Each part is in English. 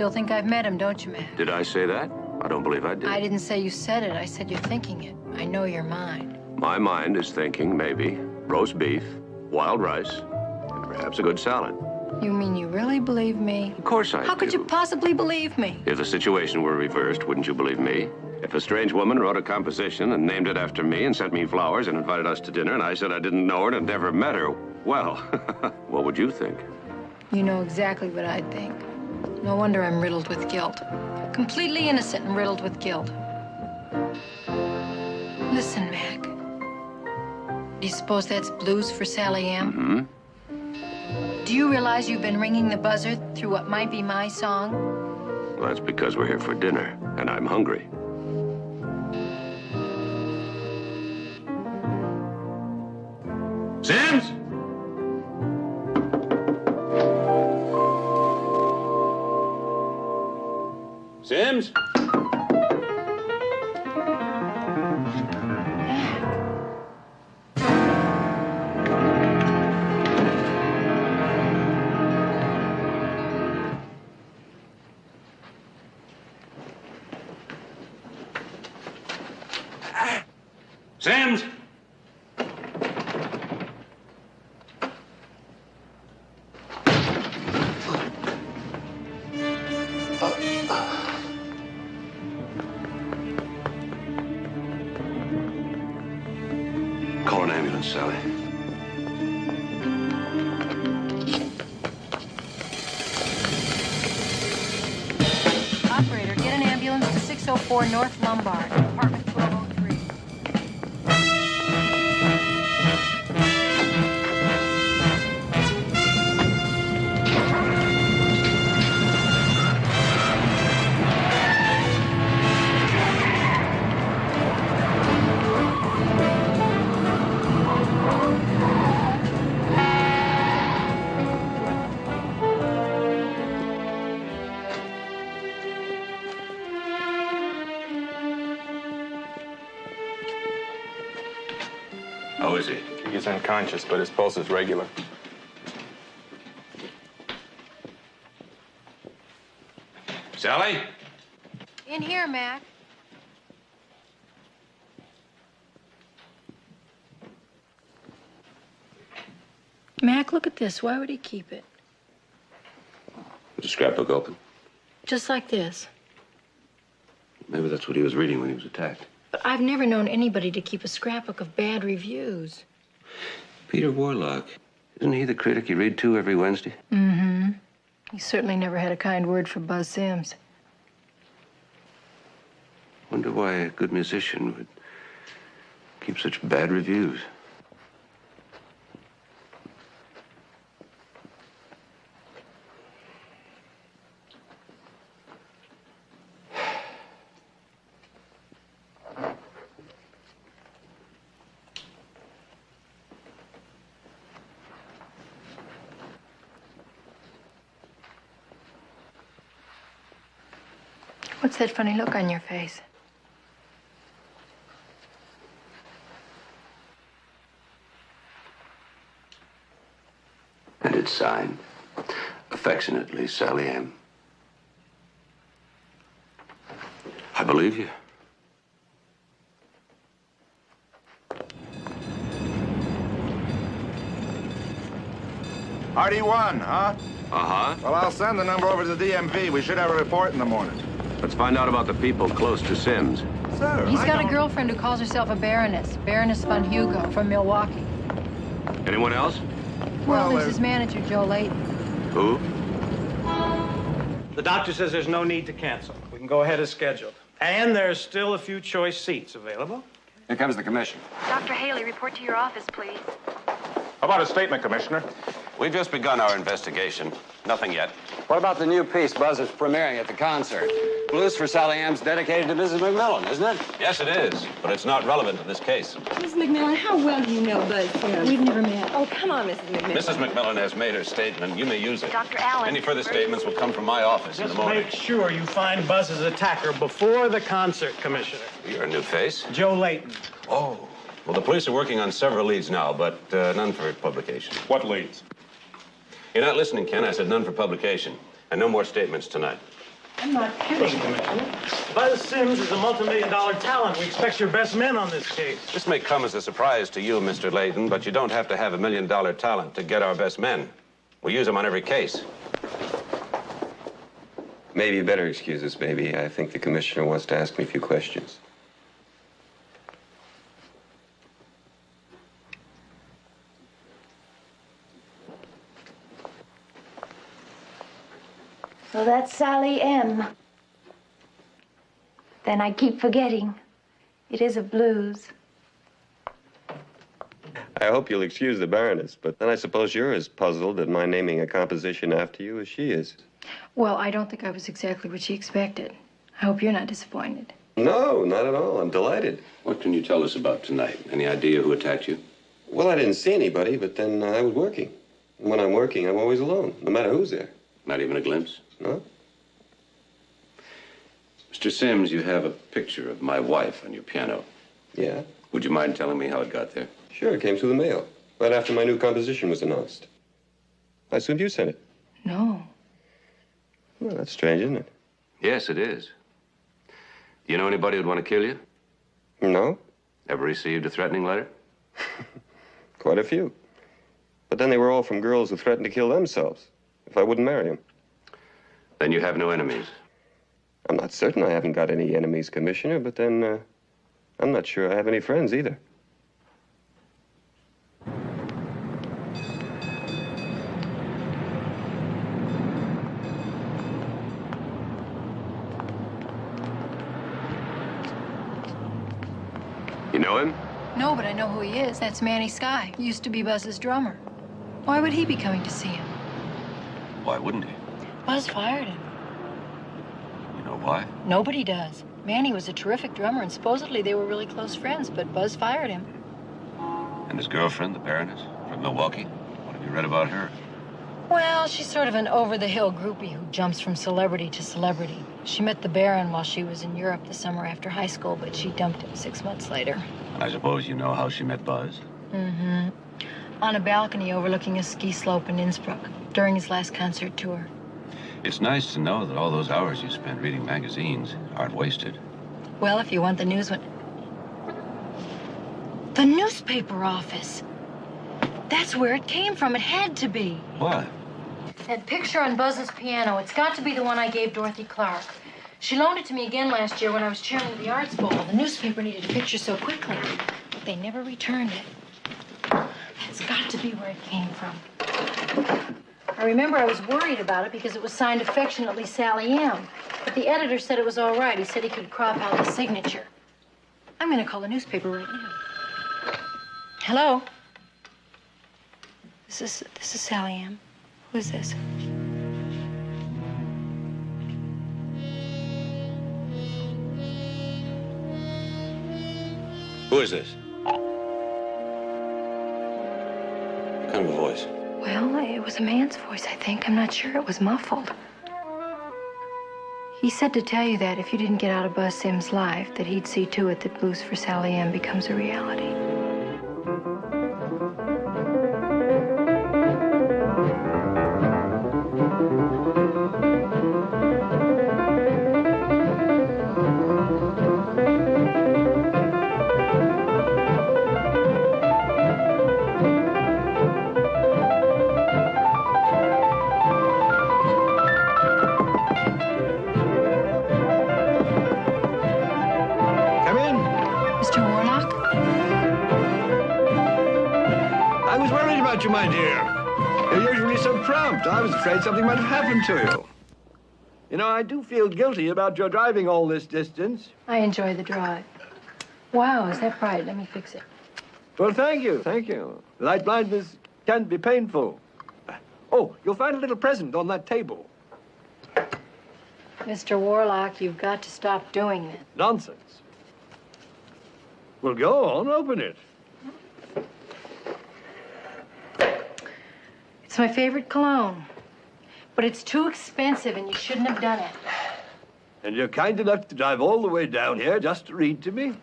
still think I've met him, don't you, Matt? Did I say that? I don't believe I did. I didn't say you said it. I said you're thinking it. I know your mind. My mind is thinking maybe roast beef, wild rice, and perhaps a good salad. You mean you really believe me? Of course I do. How could you possibly believe me? If the situation were reversed, wouldn't you believe me? If a strange woman wrote a composition and named it after me and sent me flowers and invited us to dinner and I said I didn't know her and had never met her, well, what would you think? You know exactly what I'd think. No wonder I'm riddled with guilt. Completely innocent and riddled with guilt. Listen, Mac. Do you suppose that's blues for Sally M? Mm-hmm. Do you realize you've been ringing the buzzer through what might be my song? Well, that's because we're here for dinner, and I'm hungry. Sims? Sims? Sims? Call an ambulance, Sally. Operator, get an ambulance to 604 North Lombard, apartment 1203. How is he? He's unconscious, but his pulse is regular. Sally? In here, Mac. Mac, look at this. Why would he keep it? Was the scrapbook open? Just like this. Maybe that's what he was reading when he was attacked. But I've never known anybody to keep a scrapbook of bad reviews. Peter Warlock. Isn't he the critic you read to every Wednesday? Mm-hmm. He certainly never had a kind word for Buzz Sims. Wonder why a good musician would keep such bad reviews. What's that funny look on your face? And it's signed, affectionately, Sally M. I believe you. RD1, huh? Uh-huh. Well, I'll send the number over to the DMV. We should have a report in the morning. Let's find out about the people close to Sims. Sir, He's got a girlfriend who calls herself a Baroness. Baroness von Hugo from Milwaukee. Anyone else? Well, there's there's his manager, Joe Layton. Who? The doctor says there's no need to cancel. We can go ahead as scheduled. And there's still a few choice seats available. Here comes the commission. Dr. Haley, report to your office, please. How about a statement, Commissioner? We've just begun our investigation. Nothing yet. What about the new piece Buzz is premiering at the concert? Blues for Sally M's dedicated to Mrs. McMillan, isn't it? Yes, it is, but it's not relevant to this case. Miss McMillan, how well do you know Buzz Sims? We've never met. Oh, come on, Mrs. McMillan. Mrs. McMillan has made her statement. You may use it. Dr. Allen. Any further statements will come from my office in the Just morning. make sure you find Buzz's attacker before the concert, Commissioner. You're a new face. Joe Layton. Oh. Well, the police are working on several leads now, but none for publication. What leads? You're not listening, Ken. I said none for publication. And no more statements tonight. I'm not kidding, Commissioner. Buzz Sims is a multi-million-dollar talent. We expect your best men on this case. This may come as a surprise to you, Mr. Layton, but you don't have to have $1 million talent to get our best men. We use them on every case. Maybe you better excuse us, baby. I think the commissioner wants to ask me a few questions. So that's Sally M. Then I keep forgetting. It is a blues. I hope you'll excuse the Baroness, but then I suppose you're as puzzled at my naming a composition after you as she is. Well, I don't think I was exactly what she expected. I hope you're not disappointed. No, not at all. I'm delighted. What can you tell us about tonight? Any idea who attacked you? Well, I didn't see anybody, but then I was working. And when I'm working, I'm always alone, no matter who's there. Not even a glimpse? No? Mr. Sims, you have a picture of my wife on your piano. Yeah? Would you mind telling me how it got there? Sure, it came through the mail, right after my new composition was announced. I assumed you sent it. No. Well, that's strange, isn't it? Yes, it is. Do you know anybody who'd want to kill you? No? Ever received a threatening letter? Quite a few. But then they were all from girls who threatened to kill themselves if I wouldn't marry them. Then you have no enemies. I'm not certain I haven't got any enemies, Commissioner, but then I'm not sure I have any friends either. You know him? No, but I know who he is. That's Manny Sky. He used to be Buzz's drummer. Why would he be coming to see him? Why wouldn't he? Buzz fired him. You know why? Nobody does. Manny was a terrific drummer, and supposedly they were really close friends, but Buzz fired him. And his girlfriend, the Baroness, from Milwaukee? What have you read about her? Well, she's sort of an over-the-hill groupie who jumps from celebrity to celebrity. She met the Baron while she was in Europe the summer after high school, but she dumped him 6 months later. I suppose you know how she met Buzz? Mm-hmm. On a balcony overlooking a ski slope in Innsbruck during his last concert tour. It's nice to know that all those hours you spent reading magazines aren't wasted. Well, if you want the news one... The newspaper office. That's where it came from. It had to be. What? That picture on Buzz's piano. It's got to be the one I gave Dorothy Clark. She loaned it to me again last year when I was chairman of the Arts Bowl. The newspaper needed a picture so quickly. They never returned it. That's got to be where it came from. I remember I was worried about it because it was signed affectionately Sally M. But the editor said it was all right. He said he could crop out the signature. I'm going to call the newspaper right now. Hello? This is Sally M. Who is this? Who is this? What kind of a voice? Well, it was a man's voice, I think. I'm not sure. It was muffled. He said to tell you that if you didn't get out of Buzz Sims' life, that he'd see to it that Blues for Sally M becomes a reality. You, my dear. You're usually so prompt. I was afraid something might have happened to you. You know, I do feel guilty about your driving all this distance. I enjoy the drive. Wow, is that bright? Let me fix it. Well, thank you, thank you. Light blindness can be painful. Oh, you'll find a little present on that table. Mr. Warlock, you've got to stop doing that. Nonsense. Well, go on, open it. It's my favorite cologne. But it's too expensive, and you shouldn't have done it. And you're kind enough to drive all the way down here just to read to me?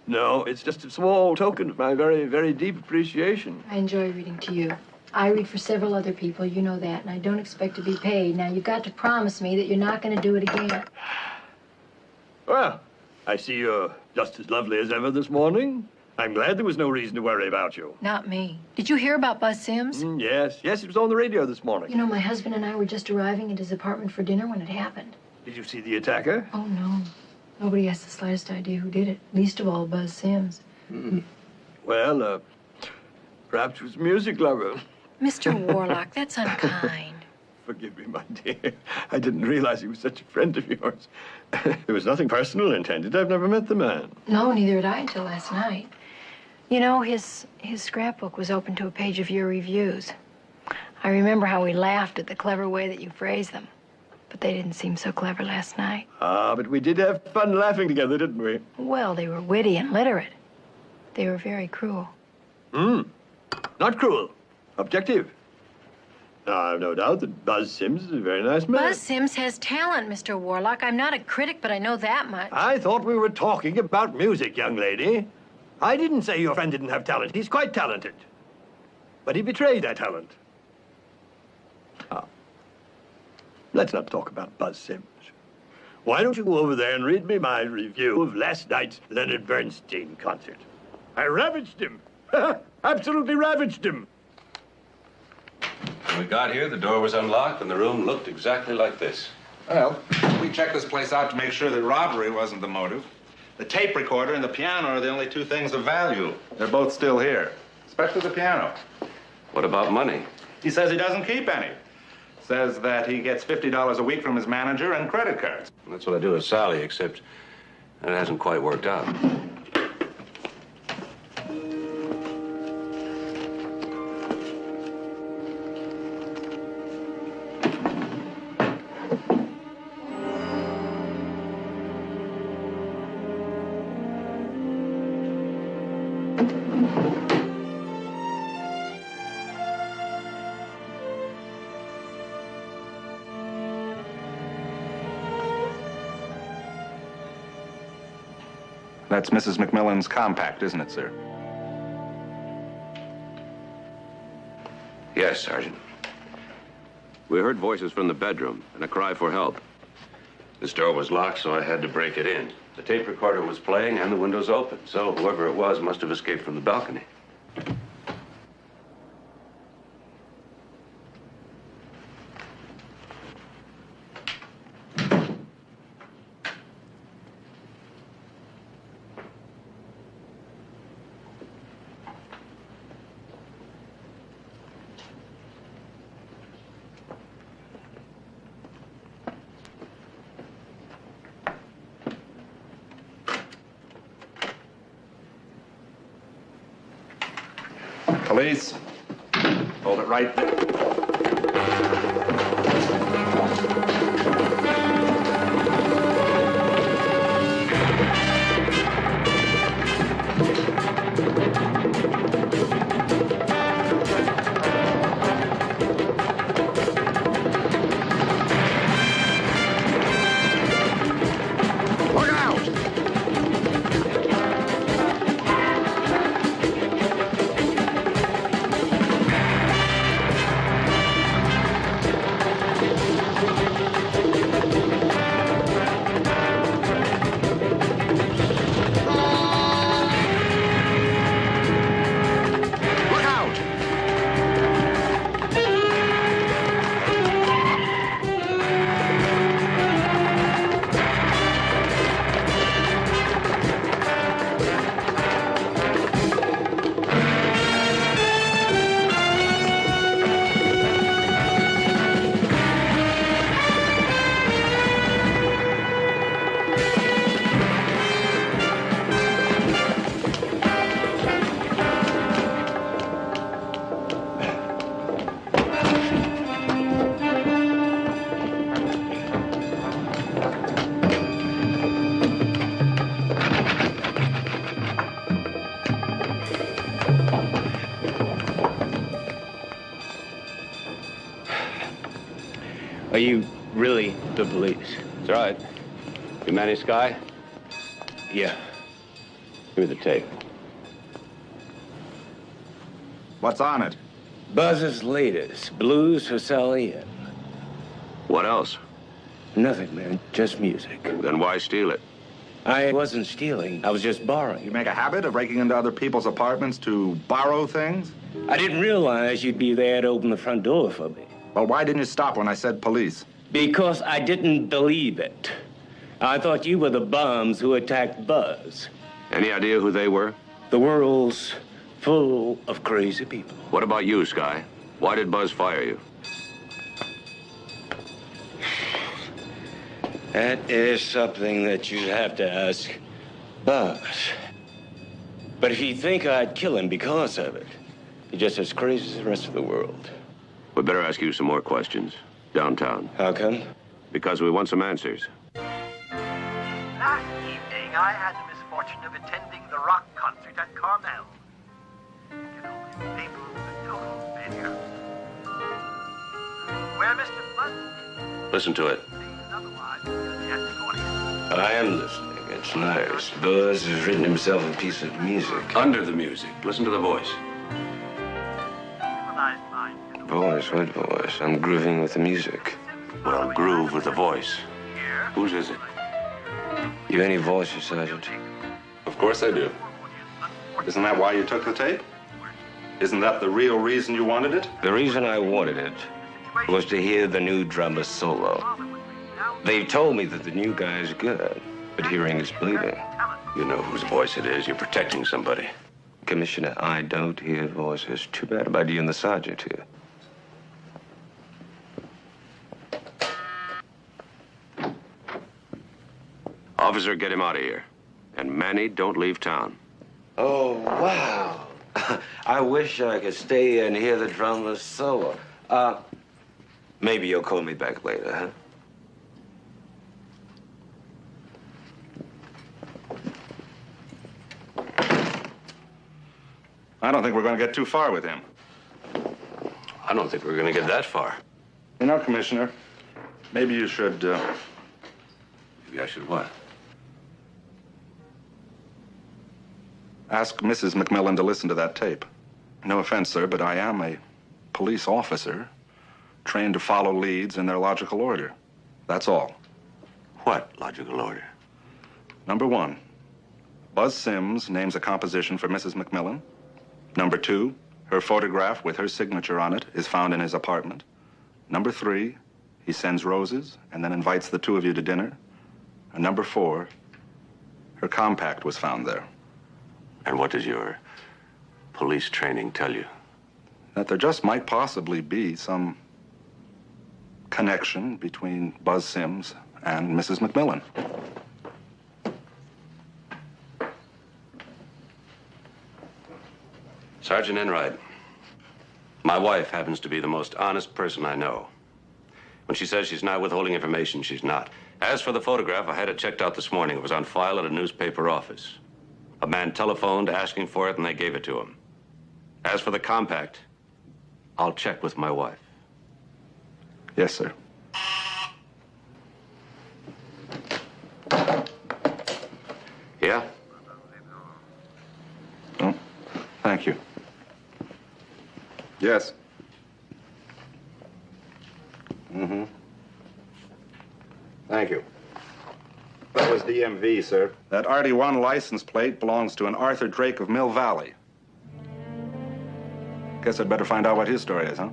No, it's just a small token of my very, very deep appreciation. I enjoy reading to you. I read for several other people, you know that, and I don't expect to be paid. Now, you've got to promise me that you're not going to do it again. Well, I see you're just as lovely as ever this morning. I'm glad there was no reason to worry about you. Not me. Did you hear about Buzz Sims? Yes, it was on the radio this morning. You know, my husband and I were just arriving at his apartment for dinner when it happened. Did you see the attacker? Oh, no. Nobody has the slightest idea who did it, least of all Buzz Sims. Well, perhaps it was a music lover. Mr. Warlock, that's unkind. Forgive me, my dear. I didn't realize he was such a friend of yours. There was nothing personal intended. I've never met the man. No, neither had I until last night. You know, his scrapbook was open to a page of your reviews. I remember how we laughed at the clever way that you phrased them. But they didn't seem so clever last night. Ah, but we did have fun laughing together, didn't we? Well, they were witty and literate. They were very cruel. Not cruel. Objective. Now, I've no doubt that Buzz Sims is a very nice man. Buzz Sims has talent, Mr. Warlock. I'm not a critic, but I know that much. I thought we were talking about music, young lady. I didn't say your friend didn't have talent. He's quite talented. But he betrayed that talent. Let's not talk about Buzz Sims. Why don't you go over there and read me my review of last night's Leonard Bernstein concert? I ravaged him. Absolutely ravaged him. When we got here, the door was unlocked, and the room looked exactly like this. Well, we checked this place out to make sure that robbery wasn't the motive. The tape recorder and the piano are the only two things of value. They're both still here, especially the piano. What about money? He says he doesn't keep any. Says that he gets $50 a week from his manager and credit cards. That's what I do with Sally, except it hasn't quite worked out. That's Mrs. McMillan's compact, isn't it, sir? Yes, Sergeant. We heard voices from the bedroom and a cry for help. This door was locked, so I had to break it in. The tape recorder was playing and the windows open, so whoever it was must have escaped from the balcony. Police, hold it right there. Look out! Are you really the police? That's right. You Manny Sky? Yeah. Give me the tape. What's on it? Buzz's latest, Blues for Sally M. What else? Nothing, man. Just music. Then why steal it? I wasn't stealing. I was just borrowing. You make a habit of breaking into other people's apartments to borrow things? I didn't realize you'd be there to open the front door for me. Well, why didn't you stop when I said police? Because I didn't believe it. I thought you were the bums who attacked Buzz. Any idea who they were? The world's full of crazy people. What about you, Sky? Why did Buzz fire you? That is something that you'd have to ask Buzz. But if you think I'd kill him because of it, you're just as crazy as the rest of the world. We better ask you some more questions. Downtown. How come? Because we want some answers. Last evening, I had the misfortune of attending the rock concert at Carmel. You know, people was a total failure. Where Mr. Buzz Listen to it. I am listening. It's nice. Buzz has written himself a piece of music. Under the music. Listen to the voice. Voice? What voice? I'm grooving with the music. Well, groove with the voice. Whose is it? You any voices, Sergeant? Of course I do. Isn't that why you took the tape? Isn't that the real reason you wanted it? The reason I wanted it was to hear the new drummer solo. They've told me that the new guy's good, but hearing is believing. You know whose voice it is. You're protecting somebody. Commissioner, I don't hear voices. Too bad about you and the sergeant here. Officer, get him out of here. And Manny, don't leave town. Oh, wow. I wish I could stay and hear the drummer's solo. Maybe you'll call me back later, huh? I don't think we're going to get too far with him. I don't think we're going to get that far. You know, Commissioner, maybe you should, Maybe I should what? ask Mrs. McMillan to listen to that tape. No offense, sir, but I am a police officer trained to follow leads in their logical order. That's all. What logical order? Number one, Buzz Sims names a composition for Mrs. McMillan. Number two, her photograph with her signature on it is found in his apartment. Number three, he sends roses and then invites the two of you to dinner. And number four, her compact was found there. And what does your police training tell you? That there just might possibly be some connection between Buzz Sims and Mrs. McMillan. Sergeant Enright, my wife happens to be the most honest person I know. When she says she's not withholding information, she's not. As for the photograph, I had it checked out this morning. It was on file at a newspaper office. A man telephoned asking for it, and they gave it to him. As for the compact, I'll check with my wife. Yes, sir. Yeah? Oh, thank you. Yes. Mm-hmm. Thank you. That was DMV, sir. That RD1 license plate belongs to an Arthur Drake of Mill Valley. Guess I'd better find out what his story is, huh?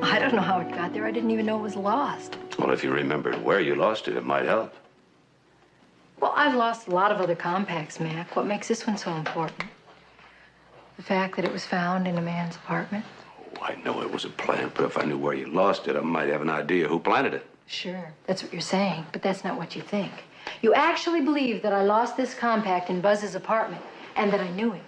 I don't know how it got there. I didn't even know it was lost. Well, if you remembered where you lost it, it might help. Well, I've lost a lot of other compacts, Mac. What makes this one so important? The fact that it was found in a man's apartment? Oh, I know it was a plant, but if I knew where you lost it, I might have an idea who planted it. Sure, that's what you're saying, but that's not what you think. You actually believe that I lost this compact in Buzz's apartment and that I knew him.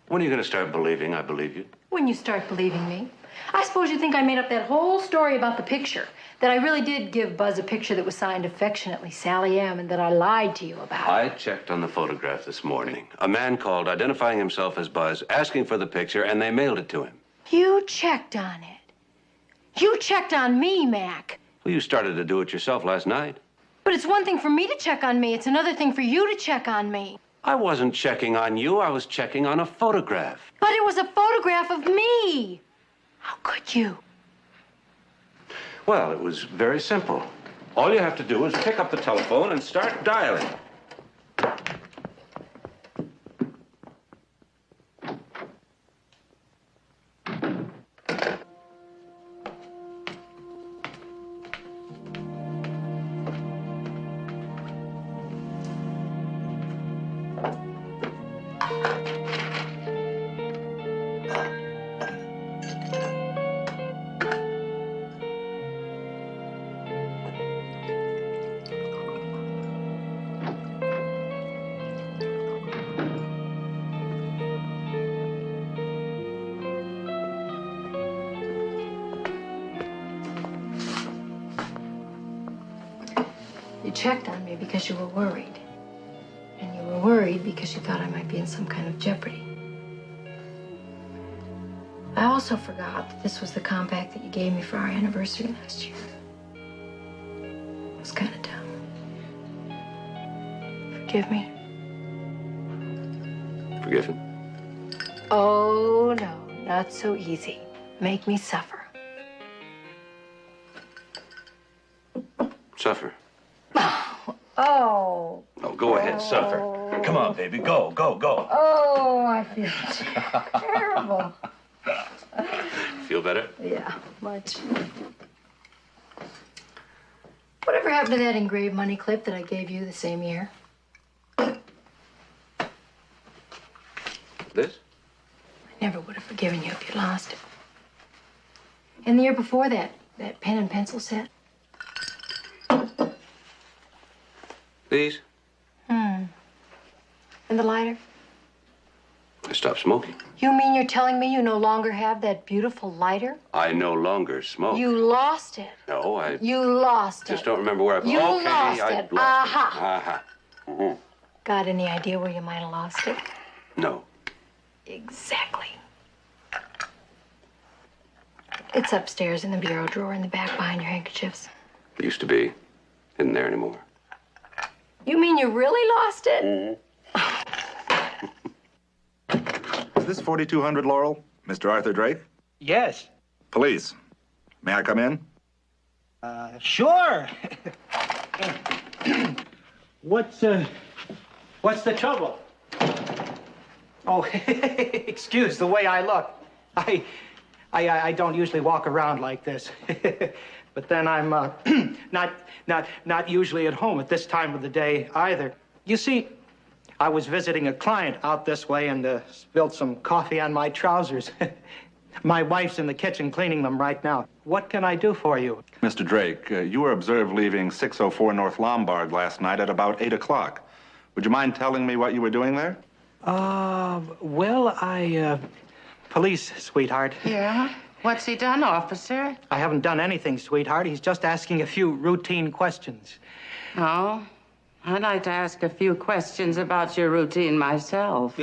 When are you going to start believing I believe you? When you start believing me. I suppose you think I made up that whole story about the picture, that I really did give Buzz a picture that was signed affectionately Sally M, and that I lied to you about. I checked on the photograph this morning. A man called identifying himself as Buzz, asking for the picture, and they mailed it to him. You checked on it. You checked on me, Mac. Well, you started to do it yourself last night. But it's one thing for me to check on me. It's another thing for you to check on me. I wasn't checking on you. I was checking on a photograph. But it was a photograph of me. How could you? Well, it was very simple. All you have to do is pick up the telephone and start dialing. You checked on me because you were worried. And you were worried because you thought I might be in some kind of jeopardy. I also forgot that this was the compact that you gave me for our anniversary last year. It was kind of dumb. Forgive me? Forgiven? Oh, no, not so easy. Make me suffer. Suffer. Oh. Oh, go ahead, suffer. Come on, baby, go, go, go. Oh, I feel terrible. Feel better? Yeah, much. Whatever happened to that engraved money clip that I gave you the same year? This? I never would have forgiven you if you lost it. And the year before that pen and pencil set? These? And the lighter? I stopped smoking. You mean you're telling me you no longer have that beautiful lighter? I no longer smoke. You lost it. No, I You lost just it. don't remember where I... You okay, lost I it. lost Aha. it. Aha. Mhm. Got any idea where you might have lost it? No. Exactly. It's upstairs in the bureau drawer in the back behind your handkerchiefs. It used to be. Isn't there anymore. You mean you really lost it? Is this 4200 Laurel? Mr. Arthur Drake? Yes. Police. May I come in? Sure. What's the trouble? Oh, excuse the way I look. I don't usually walk around like this. But then I'm not usually at home at this time of the day either. You see, I was visiting a client out this way and spilled some coffee on my trousers. My wife's in the kitchen cleaning them right now. What can I do for you? Mr. Drake, you were observed leaving 604 North Lombard last night at about 8 o'clock. Would you mind telling me what you were doing there? Well, police, sweetheart. Yeah? What's he done, officer? I haven't done anything, sweetheart. He's just asking a few routine questions. Oh? I'd like to ask a few questions about your routine myself.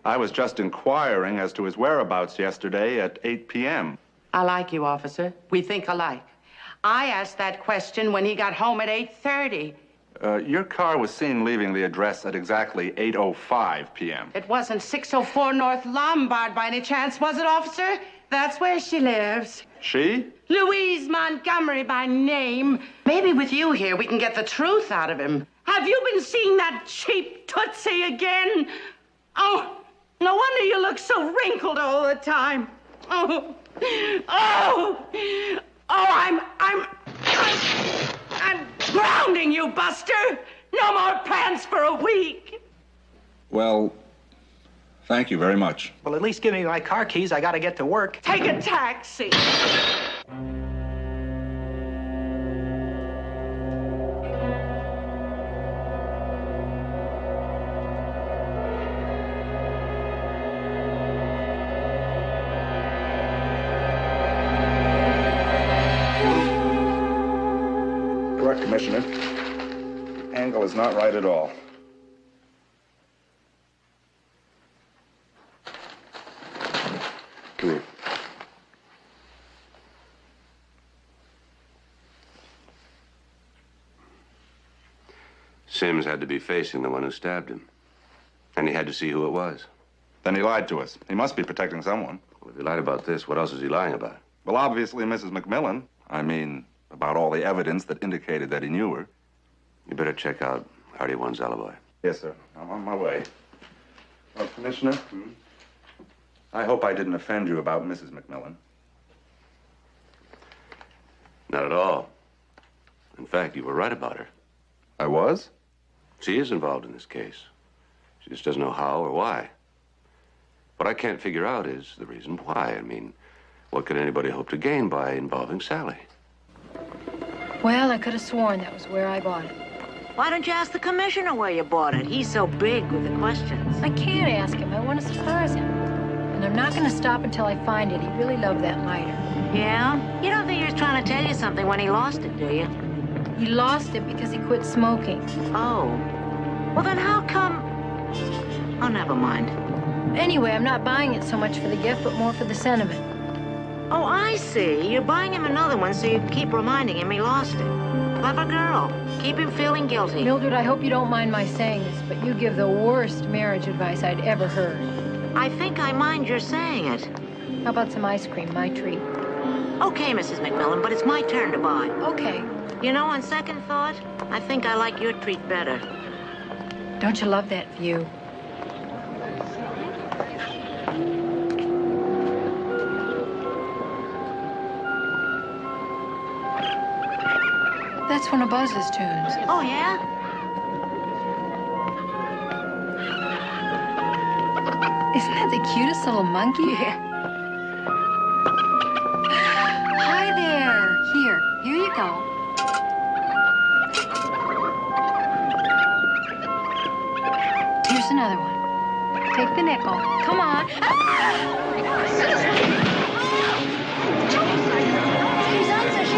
I was just inquiring as to his whereabouts yesterday at 8 p.m. I like you, officer. We think alike. I asked that question when he got home at 8:30. Your car was seen leaving the address at exactly 8:05 p.m. It wasn't 604 North Lombard by any chance, was it, officer? That's where she lives. She? Louise Montgomery by name. Maybe with you here, we can get the truth out of him. Have you been seeing that cheap Tootsie again? Oh, no wonder you look so wrinkled all the time. Oh, I'm grounding you, Buster. No more pants for a week. Well, thank you very much. Well, at least give me my car keys. I gotta get to work. Take a taxi. Commissioner. The angle is not right at all. Come here. Sims had to be facing the one who stabbed him. And he had to see who it was. Then he lied to us. He must be protecting someone. Well, if he lied about this, what else is he lying about? Well, obviously, Mrs. McMillan. I mean, about all the evidence that indicated that he knew her. You better check out Hardy One's alibi. Yes, sir. I'm on my way. Well, Commissioner, I hope I didn't offend you about Mrs. McMillan. Not at all. In fact, you were right about her. I was? She is involved in this case. She just doesn't know how or why. What I can't figure out is the reason why. I mean, what could anybody hope to gain by involving Sally? Well, I could have sworn that was where I bought it. Why don't you ask the commissioner where you bought it? He's so big with the questions. I can't ask him. I want to surprise him. And I'm not going to stop until I find it. He really loved that lighter. Yeah? You don't think he was trying to tell you something when he lost it, do you? He lost it because he quit smoking. Oh. Well, then how come... Oh, never mind. Anyway, I'm not buying it so much for the gift, but more for the sentiment. Oh, I see. You're buying him another one so you can keep reminding him he lost it. Clever girl. Keep him feeling guilty. Mildred, I hope you don't mind my saying this, but you give the worst marriage advice I'd ever heard. I think I mind your saying it. How about some ice cream, my treat? Okay, Mrs. McMillan, but it's my turn to buy. Okay. You know, on second thought, I think I like your treat better. Don't you love that view? That's one of Buzz's tunes. Oh, yeah? Isn't that the cutest little monkey? Yeah. Hi there. Here you go. Here's another one. Take the nickel. Come on. She's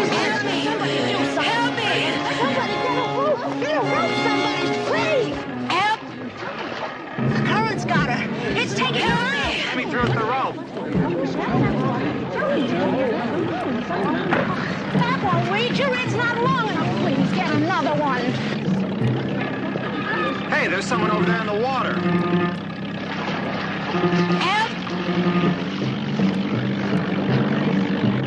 help me. Somebody do something. Help me. Somebody get a rope. Get a rope, somebody. Please. Help! The current's got her. It's taking her away. Let me through the rope. That won't reach her. It's not long enough. Please get another one. Hey, there's someone over there in the water. Help!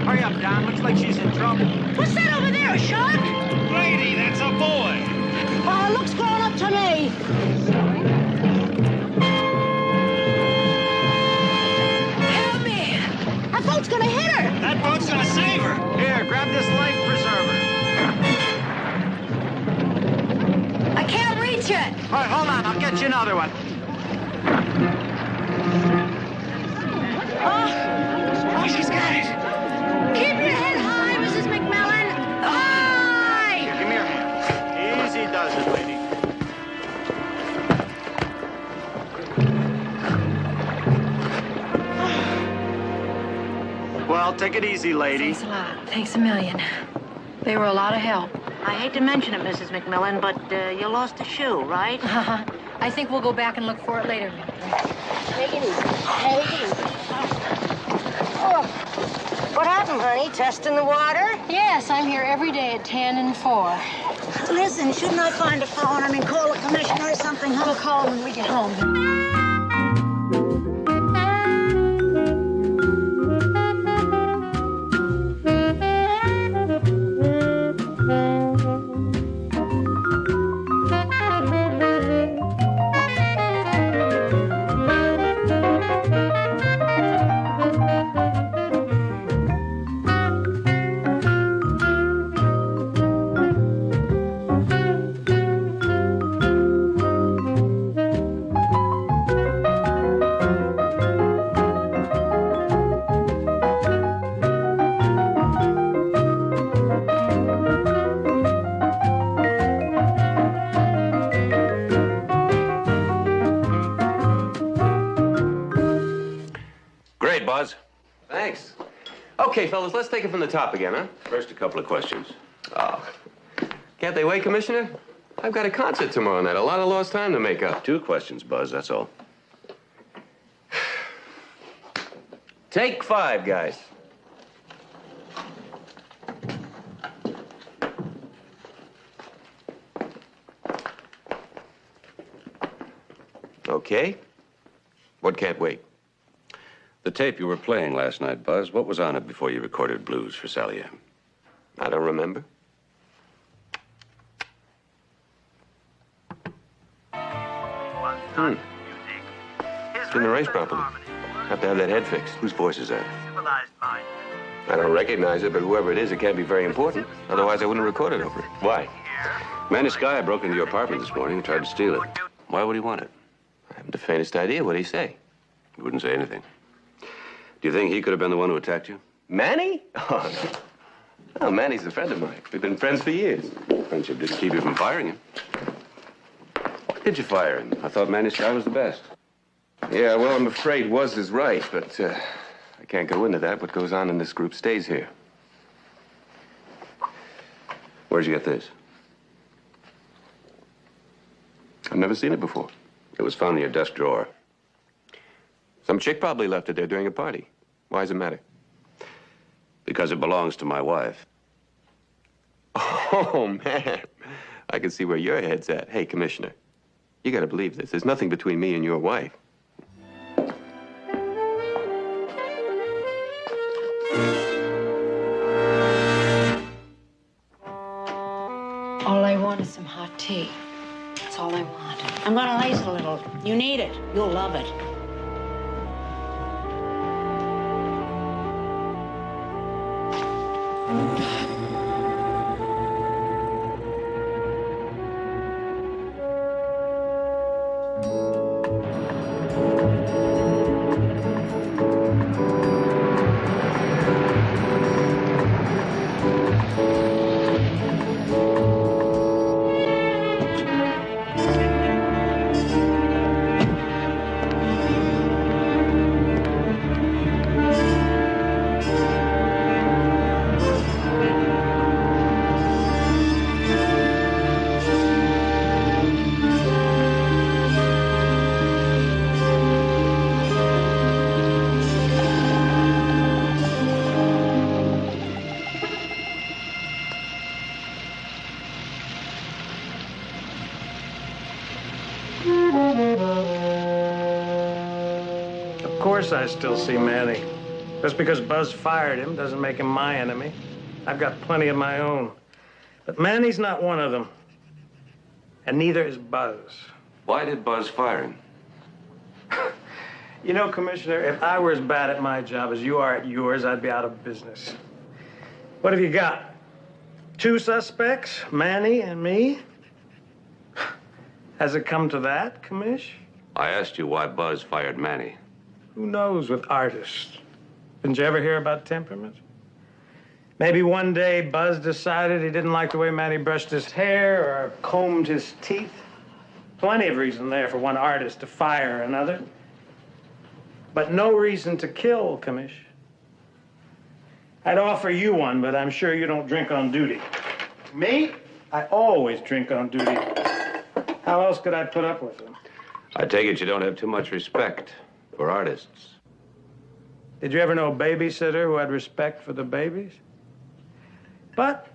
Hurry up, Don. Looks like she's in trouble. What's that over there, a shark? Lady, that's a boy. Oh, looks grown up to me. Help me! That boat's gonna hit her. That boat's gonna save her. Here, grab this life preserver. I can't reach it. All right, hold on. I'll get you another one. Oh, she's got it. Keep your head high, Mrs. McMillan. High! Here, give me your hand. Easy does it, lady. Well, take it easy, lady. Thanks a lot. Thanks a million. They were a lot of help. I hate to mention it, Mrs. McMillan, but you lost a shoe, right? I think we'll go back and look for it later, Mildred. Take it easy. Take it easy. Oh. What happened, honey? Testing the water? Yes, I'm here every day at 10 and 4. Listen, shouldn't I find a phone? I mean, call the commissioner or something? We'll call him when we get home. Great, Buzz. Thanks. Okay, fellas, let's take it from the top again, huh? First, a couple of questions. Oh. Can't they wait, Commissioner? I've got a concert tomorrow night. A lot of lost time to make up. 2 questions, Buzz, that's all. Take 5, guys. Okay. What can't wait? The tape you were playing last night, Buzz, what was on it before you recorded Blues for Sally M? I don't remember. Didn't erase properly. Have to have that head fixed. Whose voice is that? I don't recognize it, but whoever it is, it can't be very important. Otherwise, I wouldn't record it over it. Why? Man, this guy broke into your apartment this morning and tried to steal it. Why would he want it? I haven't the faintest idea. What'd he say? He wouldn't say anything. Do you think he could have been the one who attacked you? Manny? Oh, no. Oh, Manny's a friend of mine. We've been friends for years. Friendship didn't keep you from firing him. Why did you fire him? I thought Manny's guy was the best. Yeah, well, I'm afraid was is right, but I can't go into that. What goes on in this group stays here. Where'd you get this? I've never seen it before. It was found in your desk drawer. Some chick probably left it there during a party. Why does it matter? Because it belongs to my wife. Oh, man. I can see where your head's at. Hey, Commissioner, you gotta believe this. There's nothing between me and your wife. All I want is some hot tea. That's all I want. I'm gonna lace it a little. You need it. You'll love it. Of course I still see Manny. Just because Buzz fired him doesn't make him my enemy. I've got plenty of my own. But Manny's not one of them. And neither is Buzz. Why did Buzz fire him? You know, Commissioner, if I were as bad at my job as you are at yours, I'd be out of business. What have you got? 2 suspects, Manny and me? Has it come to that, Commish? I asked you why Buzz fired Manny. Who knows with artists? Didn't you ever hear about temperament? Maybe one day Buzz decided he didn't like the way Manny brushed his hair or combed his teeth. Plenty of reason there for one artist to fire another. But no reason to kill, Commish. I'd offer you one, but I'm sure you don't drink on duty. Me? I always drink on duty. How else could I put up with him? I take it you don't have too much respect for artists. Did you ever know a babysitter who had respect for the babies? But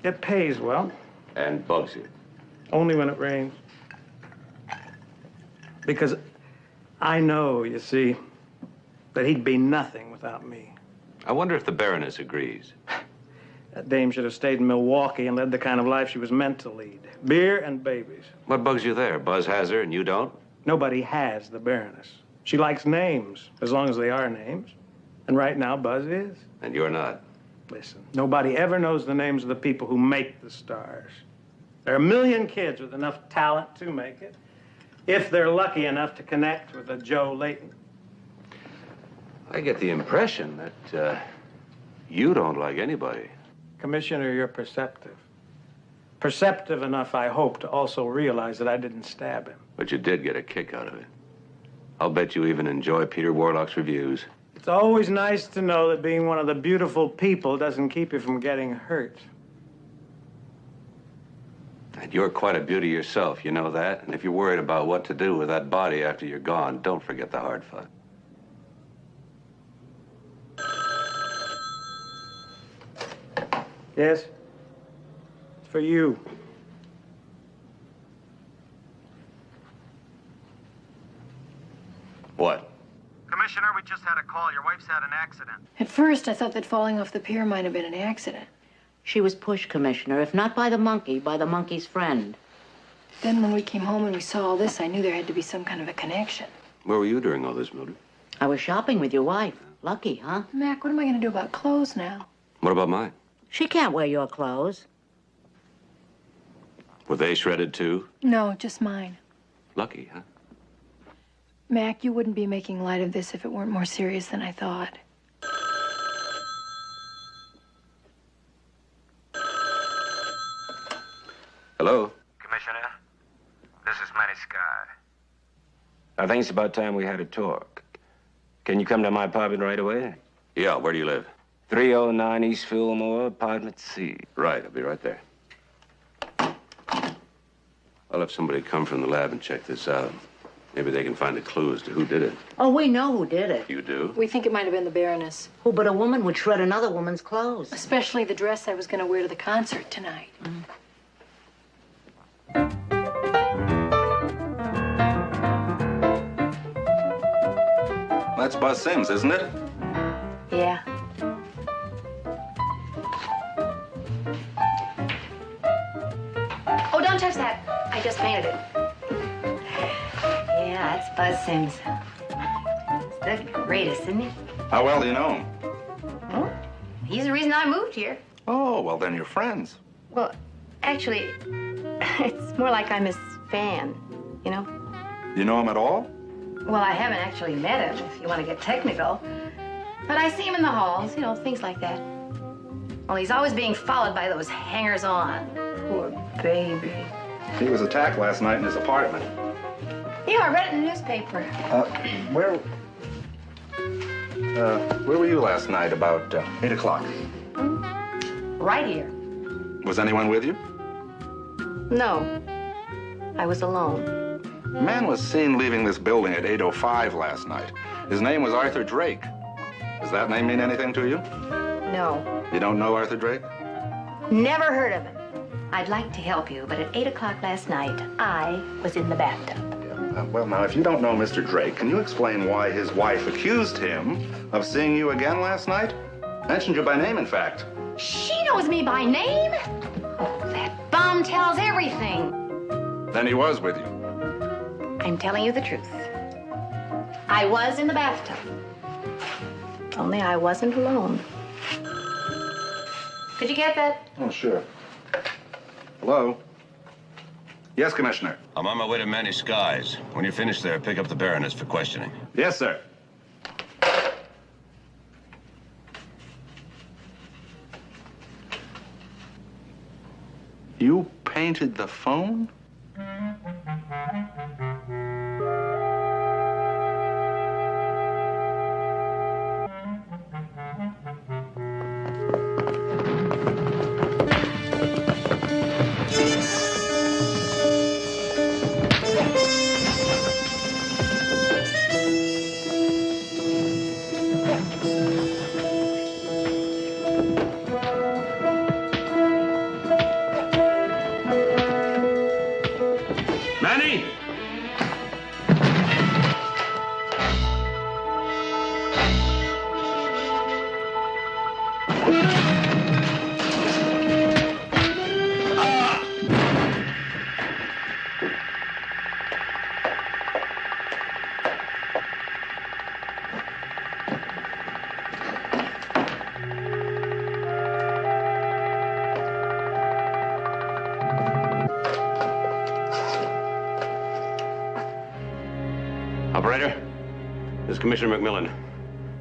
it pays well. And bugs you. Only when it rains. Because I know, you see, that he'd be nothing without me. I wonder if the Baroness agrees. That dame should have stayed in Milwaukee and led the kind of life she was meant to lead. Beer and babies. What bugs you there? Buzz has her and you don't? Nobody has the Baroness. She likes names, as long as they are names. And right now, Buzz is. And you're not. Listen, nobody ever knows the names of the people who make the stars. There are a million kids with enough talent to make it, if they're lucky enough to connect with a Joe Layton. I get the impression that you don't like anybody. Commissioner, you're perceptive. Perceptive enough, I hope, to also realize that I didn't stab him. But you did get a kick out of it. I'll bet you even enjoy Peter Warlock's reviews. It's always nice to know that being one of the beautiful people doesn't keep you from getting hurt. And you're quite a beauty yourself, you know that? And if you're worried about what to do with that body after you're gone, don't forget the hard fun. Yes? It's for you. What? Commissioner, we just had a call. Your wife's had an accident. At first, I thought that falling off the pier might have been an accident. She was pushed, Commissioner, if not by the monkey's friend. Then when we came home and we saw all this, I knew there had to be some kind of a connection. Where were you during all this, Mildred? I was shopping with your wife. Lucky, huh? Mac, what am I going to do about clothes now? What about mine? She can't wear your clothes. Were they shredded too? No, just mine. Lucky, huh? Mac, you wouldn't be making light of this if it weren't more serious than I thought. Hello? Commissioner, this is Matty Sky. I think it's about time we had a talk. Can you come to my apartment right away? Yeah, where do you live? 309 East Fillmore, apartment C. Right, I'll be right there. I'll have somebody come from the lab and check this out. Maybe they can find a clue as to who did it. Oh, we know who did it. You do? We think it might have been the Baroness. Who but a woman would shred another woman's clothes? Especially the dress I was going to wear to the concert tonight. That's Buzz Sims, isn't it? Yeah. Oh, don't touch that. I just painted it. Yeah, that's Buzz Sims. He's the greatest, isn't he? How well do you know him? Oh, he's the reason I moved here. Oh, well, then you're friends. Well, actually, it's more like I'm his fan, you know? You know him at all? Well, I haven't actually met him, if you want to get technical. But I see him in the halls, you know, things like that. Well, he's always being followed by those hangers-on. Poor baby. He was attacked last night in his apartment. Yeah, I read it in the newspaper. Where were you last night about 8 o'clock? Right here. Was anyone with you? No, I was alone. A man was seen leaving this building at 8:05 last night. His name was Arthur Drake. Does that name mean anything to you? No, You don't know Arthur Drake? never heard of him. I'd like to help you, but at 8 o'clock last night, I was in the bathtub. Well, now, if you don't know Mr. Drake, can you explain why his wife accused him of seeing you again last night? Mentioned you by name, in fact. She knows me by name? Oh, that bum tells everything. Then he was with you. I'm telling you the truth. I was in the bathtub. Only I wasn't alone. Did you get that? Oh, sure. Hello? Yes, Commissioner. I'm on my way to Manny Sky's. When you're finished there, pick up the Baroness for questioning. Yes, sir. You painted the phone? Manny! Operator, this is Commissioner McMillan.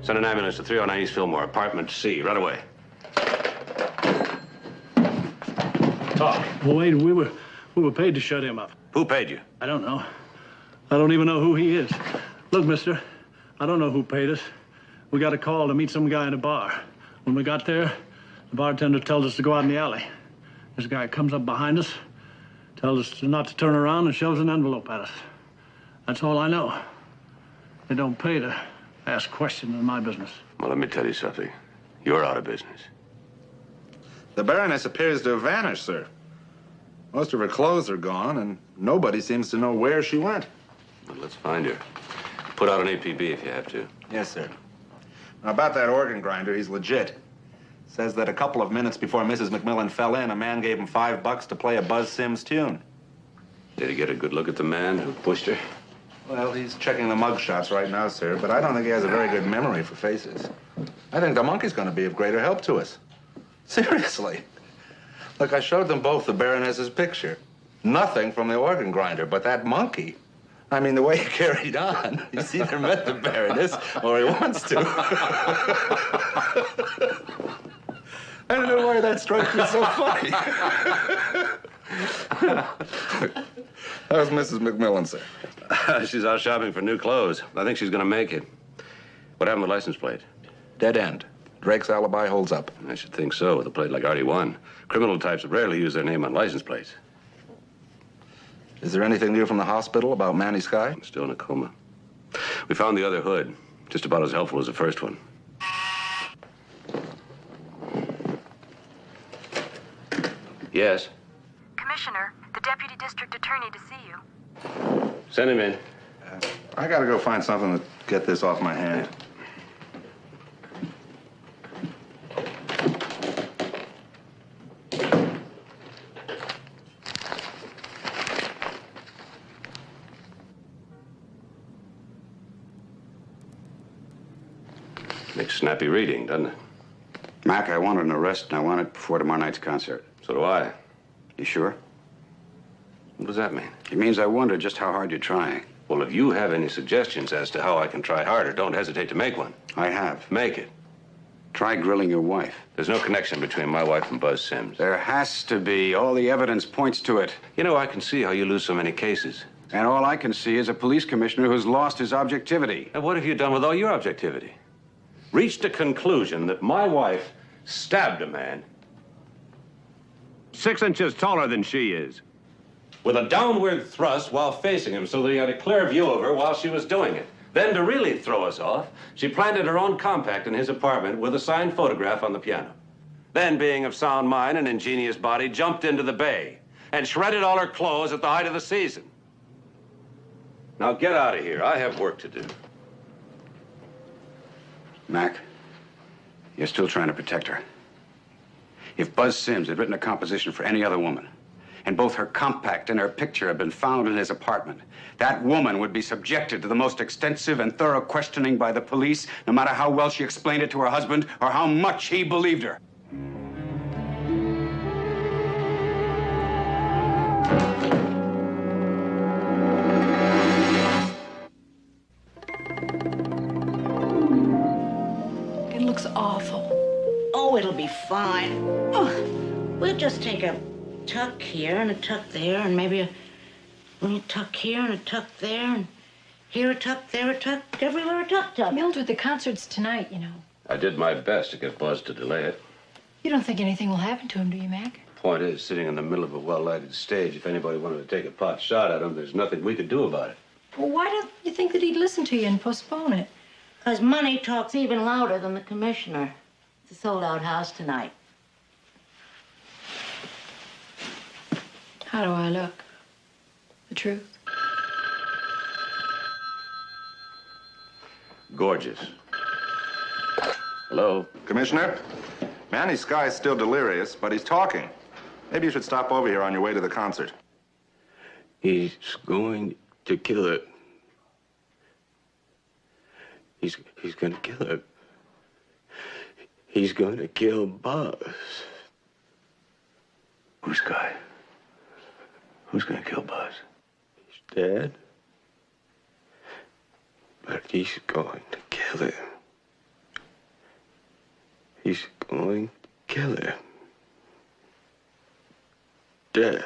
Send an ambulance to 309 East Fillmore, apartment C, right away. Talk. Well, Wade, we were paid to shut him up. Who paid you? I don't know. I don't even know who he is. Look, mister, I don't know who paid us. We got a call to meet some guy in a bar. When we got there, the bartender tells us to go out in the alley. This guy comes up behind us, Tells us not to turn around and shoves an envelope at us. That's all I know. They don't pay to ask questions in my business. Well, let me tell you something. You're out of business. The Baroness appears to have vanished, sir. Most of her clothes are gone, and nobody seems to know where she went. Well, let's find her. Put out an APB if you have to. Yes, sir. Now, about that organ grinder, he's legit. Says that a couple of minutes before Mrs. McMillan fell in, a man gave him $5 to play a Buzz Sims tune. Did he get a good look at the man who pushed her? Well, he's checking the mug shots right now, sir, but I don't think he has a very good memory for faces. I think the monkey's going to be of greater help to us. Seriously. Look, I showed them both the Baroness's picture. Nothing from the organ grinder, but that monkey. I mean, the way he carried on, he's either met the Baroness or he wants to. I don't know why that struck me so funny. How's Mrs. McMillan, sir? She's out shopping for new clothes. I think she's going to make it. What happened with the license plate? Dead end. Drake's alibi holds up. I should think so, with a plate like RD1. Criminal types rarely use their name on license plates. Is there anything new from the hospital about Manny Sky? Still in a coma. We found the other hood. Just about as helpful as the first one. Yes? Commissioner, the Deputy District Attorney to see you. Send him in. I gotta go find something to get this off my hand. Makes snappy reading, doesn't it? Mac, I want an arrest, and I want it before tomorrow night's concert. So do I. You sure? What does that mean? It means I wonder just how hard you're trying. Well, if you have any suggestions as to how I can try harder, don't hesitate to make one. I have. Make it. Try grilling your wife. There's no connection between my wife and Buzz Sims. There has to be. All the evidence points to it. You know, I can see how you lose so many cases. And all I can see is a police commissioner who's lost his objectivity. And what have you done with all your objectivity? Reached a conclusion that my wife stabbed a man 6 inches taller than she is, with a downward thrust while facing him so that he had a clear view of her while she was doing it. Then, to really throw us off, she planted her own compact in his apartment with a signed photograph on the piano. Then, being of sound mind and ingenious body, jumped into the bay and shredded all her clothes at the height of the season. Now get out of here. I have work to do. Mac, you're still trying to protect her. If Buzz Sims had written a composition for any other woman, and both her compact and her picture had been found in his apartment, that woman would be subjected to the most extensive and thorough questioning by the police, no matter how well she explained it to her husband or how much he believed her. It looks awful. Oh, it'll be fine. Oh, we'll just take a tuck here and a tuck there, and maybe a tuck here and a tuck there, and here a tuck, there a tuck, everywhere a tuck. Mildred, the concert's tonight, you know. I did my best to get Buzz to delay it. You don't think anything will happen to him, do you, Mac? Point is, sitting in the middle of a well-lighted stage, if anybody wanted to take a pot shot at him, there's nothing we could do about it. Well, why don't you think that he'd listen to you and postpone it? 'Cause money talks even louder than the commissioner. It's a sold-out house tonight. How do I look? The truth? Gorgeous. Hello? Commissioner? Manny Sky's still delirious, but he's talking. Maybe you should stop over here on your way to the concert. He's going to kill her. He's going to kill her. He's going to kill Buzz. Who's Guy? Who's going to kill Buzz? He's dead. But he's going to kill him. He's going to kill him. Dead.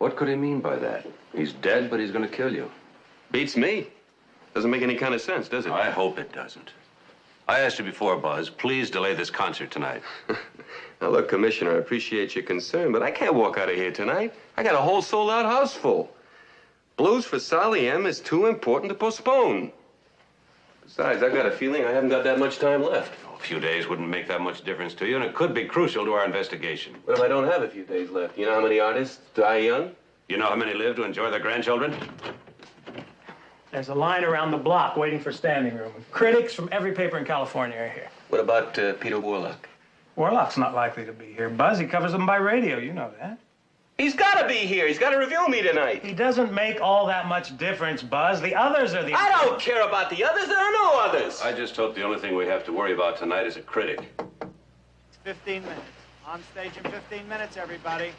What could he mean by that? He's dead, but he's going to kill you. Beats me. Doesn't make any kind of sense, does it? I hope it doesn't. I asked you before, Buzz, please delay this concert tonight. Now, look, Commissioner, I appreciate your concern, but I can't walk out of here tonight. I got a whole sold-out house full. Blues for Sally M is too important to postpone. Besides, I've got a feeling I haven't got that much time left. A few days wouldn't make that much difference to you, and it could be crucial to our investigation. What if I don't have a few days left? You know how many artists die young? You know how many live to enjoy their grandchildren? There's a line around the block waiting for standing room. Critics from every paper in California are here. What about Peter Warlock? Warlock's not likely to be here. Buzz, he covers them by radio. You know that. He's got to be here. He's got to review me tonight. He doesn't make all that much difference, Buzz. The others are the... I don't care about the others. There are no others. I just hope the only thing we have to worry about tonight is a critic. It's 15 minutes. On stage in 15 minutes, everybody.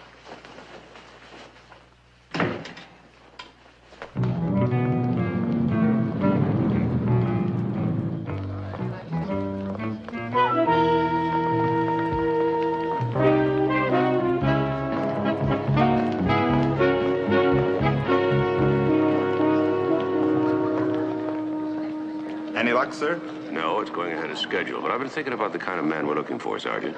Any luck, sir? No, it's going ahead of schedule, but I've been thinking about the kind of man we're looking for, Sergeant.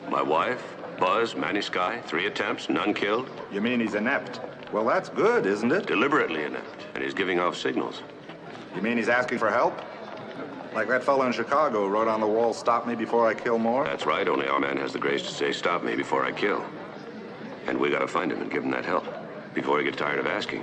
My wife, Buzz, Manny Sky, 3 attempts, none killed. You mean he's inept? Well, that's good, isn't it? Deliberately inept, and he's giving off signals. You mean he's asking for help? Like that fellow in Chicago wrote on the wall, "Stop me before I kill more"? That's right, only our man has the grace to say, "Stop me before I kill." And we gotta find him and give him that help before he gets tired of asking.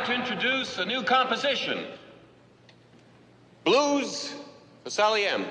To introduce a new composition, Blues for Sally M.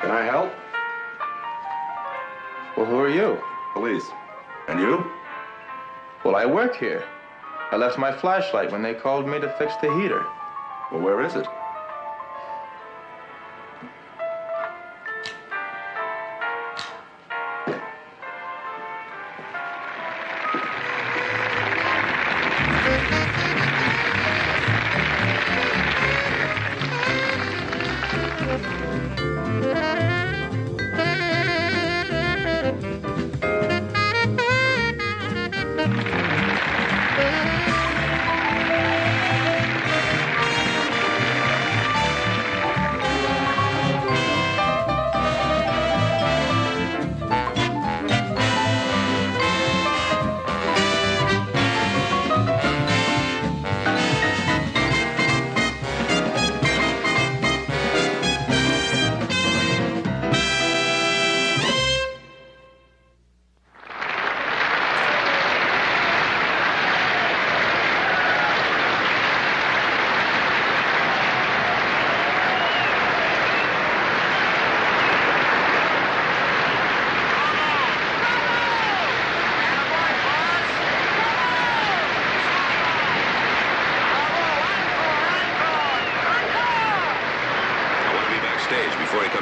Can I help? Well, who are you? Police. And you? Well, I work here. I left my flashlight when they called me to fix the heater. Well, where is it?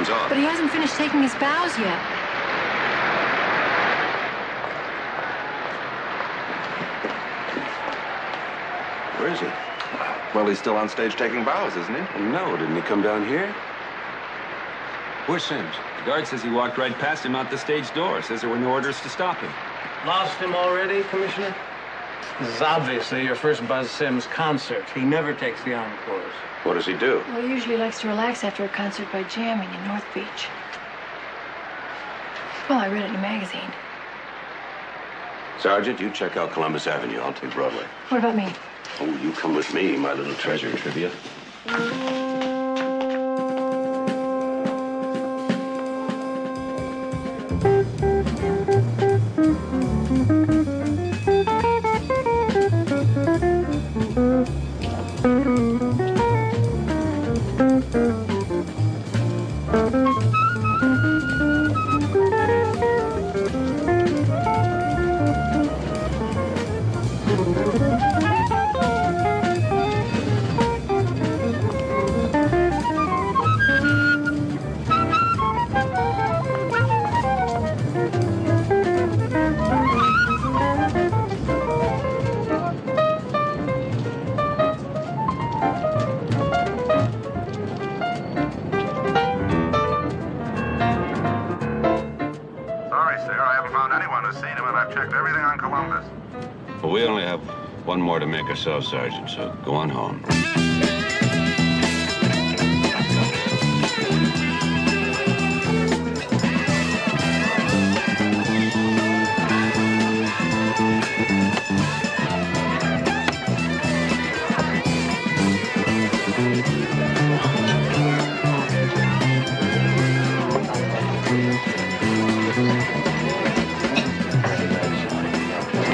comes off. But he hasn't finished taking his bows yet. Where is he? Well, he's still on stage taking bows, isn't he? No, didn't he come down here? Where's Sims? The guard says he walked right past him out the stage door. Says there were no orders to stop him. Lost him already, Commissioner? This is obviously your first Buzz Sims concert. He never takes the encores. What does he do? Well, he usually likes to relax after a concert by jamming in North Beach. Well, I read it in a magazine. Sergeant, you check out Columbus Avenue. I'll take Broadway. What about me? Oh, you come with me, my little treasure trivia. Well, we only have one more to make ourselves, Sergeant, so go on home.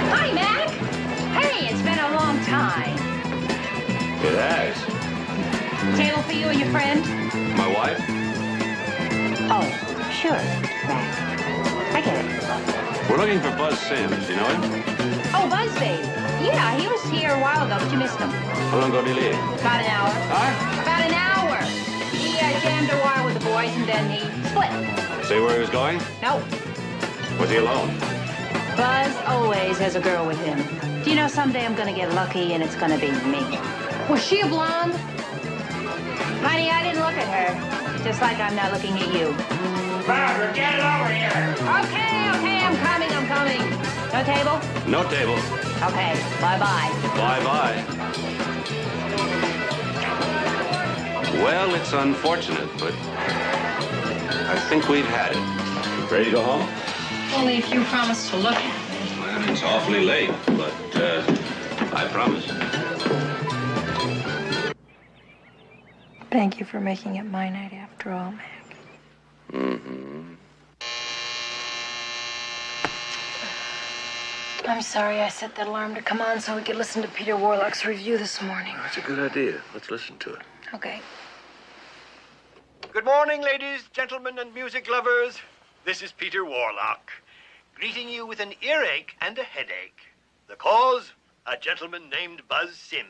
Hi, Mac. Hey, it's been a long time. It has. Table for you and your friend? My wife? Oh, sure, Mac. I get it. We're looking for Buzz Sims. You know him? Oh, Buzz Babe. Yeah, he was here a while ago, but you missed him. How long ago did he leave? About an hour. Huh? About an hour. He jammed a while with the boys, and then he split. Say where he was going? Nope. Was he alone? Buzz always has a girl with him. Do you know someday I'm gonna get lucky and it's gonna be me? Was she a blonde? Honey, I didn't look at her. Just like I'm not looking at you. Barbara, get it over here! Okay, I'm coming. No table? No table. Okay, bye-bye. Bye-bye. Well, it's unfortunate, but I think we've had it. Ready to go home? Only if you promise to look at me. Well, it's awfully late, but I promise. Thank you for making it my night after all, Mac. Mm-hmm. I'm sorry I set that alarm to come on so we could listen to Peter Warlock's review this morning. That's a good idea. Let's listen to it. Okay. Good morning, ladies, gentlemen, and music lovers. This is Peter Warlock, greeting you with an earache and a headache. The cause? A gentleman named Buzz Sims.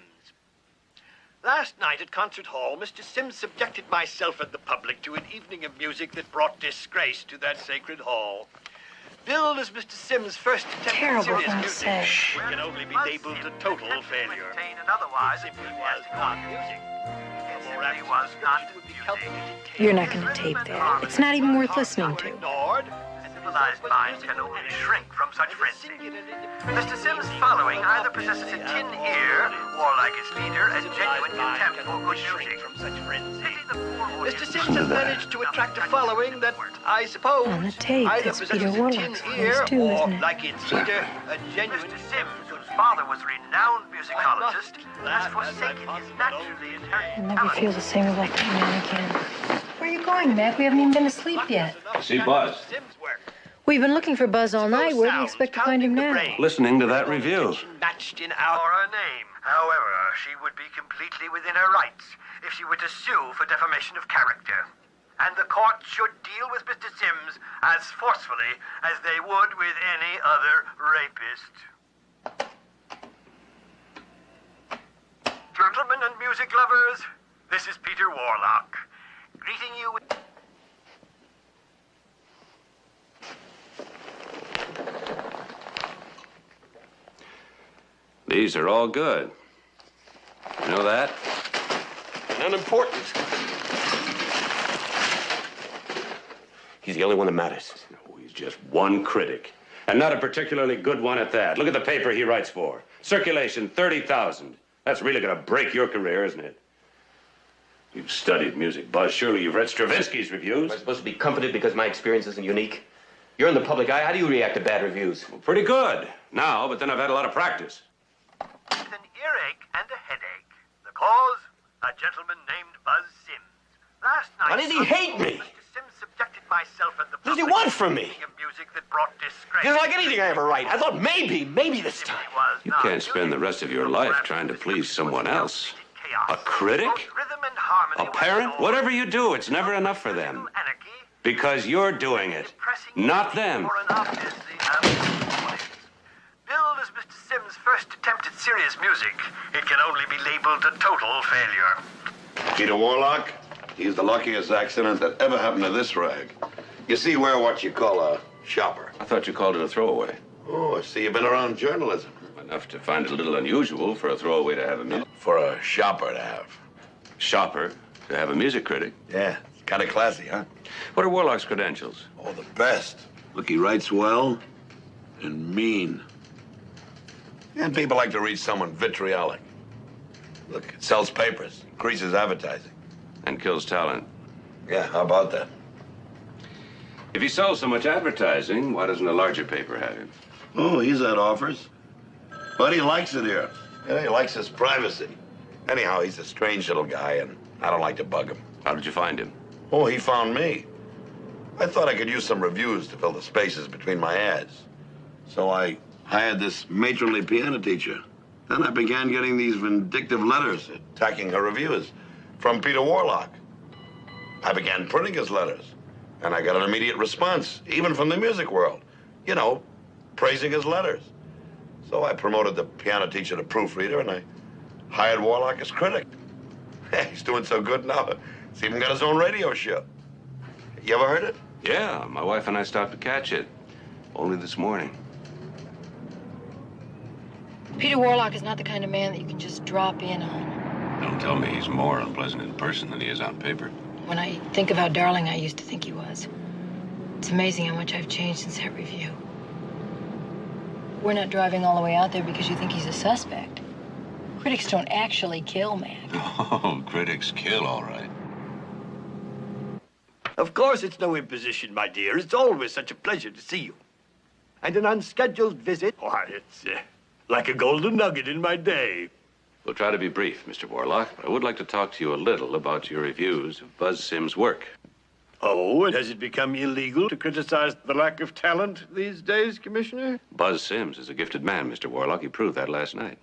Last night at Concert Hall, Mr. Sims subjected myself and the public to an evening of music that brought disgrace to that sacred hall. Billed as Mr. Sims' first attempt at serious music, it can only be labeled a total failure. Otherwise, it was not music. It simply was not music. You're not going to tape that. It's not even worth listening to. Ignored. A civilized mind can only shrink from such frenzy. Mr. Sims' following either possesses a tin ear, or like its leader, a genuine contempt for good music. Mr. Sims has managed to attract a following that, I suppose, On the tape, either that's possesses Peter a tin Warlock's ear, voice too, or, isn't it? like its leader, a genuine Sims, whose father was renowned musicologist, has forsaken his naturally inherent I'll never feel the same about that man again. Where are you going, Mac? We haven't even been to sleep yet. See Buzz. We've been looking for Buzz all night. Where do you expect to find him now? Listening to that review. Matched in our name. However, she would be completely within her rights if she were to sue for defamation of character. And the court should deal with Mr. Sims as forcefully as they would with any other rapist. Gentlemen and music lovers, this is Peter Warlock, greeting you with... These are all good. You know that? And unimportant. He's the only one that matters. No, he's just one critic. And not a particularly good one at that. Look at the paper he writes for. Circulation, 30,000. That's really going to break your career, isn't it? You've studied music, Buzz. Surely you've read Stravinsky's reviews. Am I supposed to be comforted because my experience isn't unique? You're in the public eye. How do you react to bad reviews? Well, pretty good. Now, but then I've had a lot of practice. With an earache and a headache. The cause? A gentleman named Buzz Sims. Last night... Why did he hate me? Mr. Sims subjected myself and the What does he public want from me? to music that brought disgrace. He doesn't like anything I ever write. I thought maybe this time. You can't spend the rest of your life trying to please someone else. A critic? A parent? Whatever you do, it's never enough for them. Because you're doing it, not them. Billed as Mr. Sims' first attempt at serious music, it can only be labeled a total failure. Peter Warlock, he's the luckiest accident that ever happened to this rag. You see, we're what you call a shopper. I thought you called it a throwaway. Oh, I see you've been around journalism. Enough to find it a little unusual for a throwaway to have a music. For a shopper to have. Shopper to have a music critic? Yeah, it's kind of classy, huh? What are Warlock's credentials? Oh, the best. Look, he writes well and mean. And people like to read someone vitriolic. Look, it sells papers, increases advertising. And kills talent. Yeah, how about that? If he sells so much advertising, why doesn't a larger paper have him? Oh, he's had offers. But he likes it here. Yeah, he likes his privacy. Anyhow, he's a strange little guy, and I don't like to bug him. How did you find him? Oh, he found me. I thought I could use some reviews to fill the spaces between my ads. So I hired this matronly piano teacher. Then I began getting these vindictive letters attacking her reviews from Peter Warlock. I began printing his letters, and I got an immediate response, even from the music world. You know, praising his letters. So I promoted the piano teacher to proofreader, and I hired Warlock as critic. He's doing so good now. He's even got his own radio show. You ever heard it? Yeah, my wife and I stopped to catch it. Only this morning. Peter Warlock is not the kind of man that you can just drop in on. Don't tell me he's more unpleasant in person than he is on paper. When I think of how darling I used to think he was, it's amazing how much I've changed since that review. We're not driving all the way out there because you think he's a suspect. Critics don't actually kill, man. Oh, critics kill, all right. Of course, it's no imposition, my dear. It's always such a pleasure to see you. And an unscheduled visit, why, it's like a golden nugget in my day. We'll try to be brief, Mr. Warlock, but I would like to talk to you a little about your reviews of Buzz Sims' work. Oh, and has it become illegal to criticize the lack of talent these days, Commissioner? Buzz Sims is a gifted man, Mr. Warlock. He proved that last night.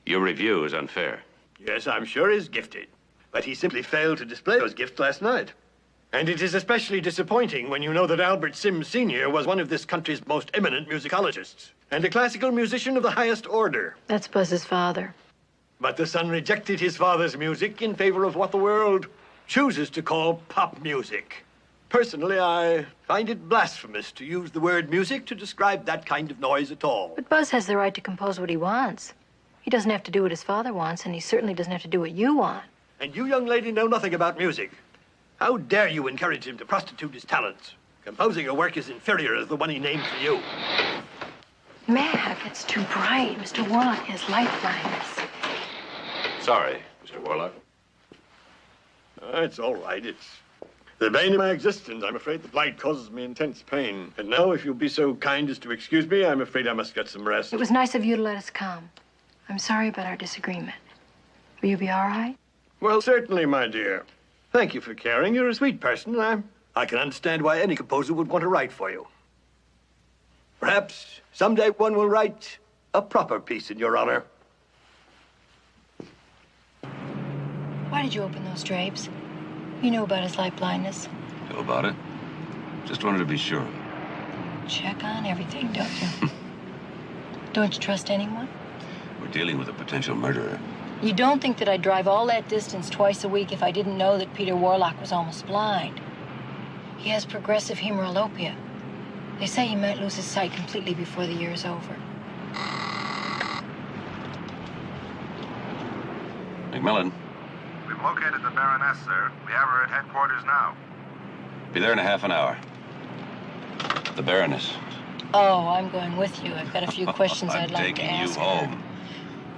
Your review is unfair. Yes, I'm sure he's gifted. But he simply failed to display those gifts last night. And it is especially disappointing when you know that Albert Sims Sr. was one of this country's most eminent musicologists and a classical musician of the highest order. That's Buzz's father. But the son rejected his father's music in favor of what the world chooses to call pop music. Personally, I find it blasphemous to use the word music to describe that kind of noise at all. But Buzz has the right to compose what he wants. He doesn't have to do what his father wants, and he certainly doesn't have to do what you want. And you, young lady, know nothing about music. How dare you encourage him to prostitute his talents? Composing a work as inferior as the one he named for you. Mac, it's too bright. Mr. Warlock has light blindness. Sorry, Mr. Warlock. It's all right. It's the bane of my existence. I'm afraid the light causes me intense pain. And now, if you'll be so kind as to excuse me, I'm afraid I must get some rest. It was nice of you to let us come. I'm sorry about our disagreement. Will you be all right? Well, certainly, my dear. Thank you for caring. You're a sweet person, and I can understand why any composer would want to write for you. Perhaps someday one will write a proper piece in your honor. Why did you open those drapes? You know about his light blindness. Know about it? Just wanted to be sure. Check on everything, don't you? Don't you trust anyone? We're dealing with a potential murderer. You don't think that I'd drive all that distance twice a week if I didn't know that Peter Warlock was almost blind? He has progressive hemerolopia. They say he might lose his sight completely before the year is over. McMillan. We've located the Baroness, sir. We have her at headquarters now. Be there in a half an hour. The Baroness. Oh, I'm going with you. I've got a few questions I'd like to ask her. I'm taking you home.